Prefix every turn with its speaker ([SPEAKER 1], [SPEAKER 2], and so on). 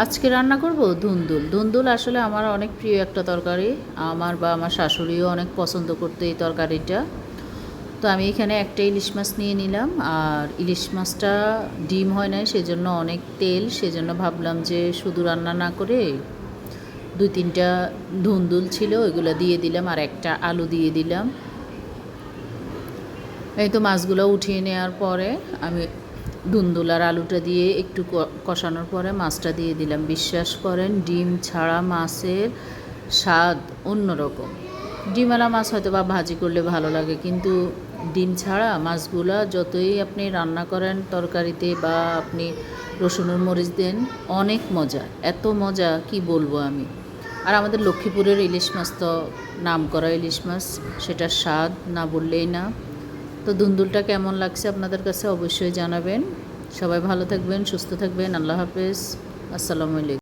[SPEAKER 1] আজকে রান্না করব ধুন্দুল। ধুন্দুল আসলে আমার অনেক প্রিয় একটা তরকারি। আমার শাশুড়িও অনেক পছন্দ করতো এই তরকারিটা। তো আমি এখানে একটা ইলিশ মাছ নিয়ে নিলাম। আর ইলিশ মাছটা ডিম হয় নাই, সেজন্য অনেক তেল। সেজন্য ভাবলাম যে শুধু রান্না না করে ২-৩টা ধুন্দুল ছিল ওইগুলো দিয়ে দিলাম, আর একটা আলু দিয়ে দিলাম। এই তো মাছগুলো উঠিয়ে নেওয়ার পরে আমি ধুন্দুল আর আলুটা দিয়ে একটু কষানোর পরে মাছটা দিয়ে দিলাম। বিশ্বাস করেন, ডিম ছাড়া মাছের স্বাদ অন্যরকম। ডিমওয়ালা মাছ হয়তো বা ভাজি করলে ভালো লাগে, কিন্তু ডিম ছাড়া মাছগুলা যতই আপনি রান্না করেন তরকারিতে বা আপনি রসুনের মরিচ দেন, অনেক মজা। এত মজা কি বলবো আমি। আর আমাদের লক্ষ্মীপুরের ইলিশ মাছ তো নামকরা ইলিশ মাছ, সেটার স্বাদ না বললেই না। তো ধুন্দুলটা কেমন লাগছে আপনাদের কাছে অবশ্যই জানাবেন। সবাই ভালো থাকবেন, সুস্থ থাকবেন। আল্লাহ হাফেজ। আসসালামু আলাইকুম।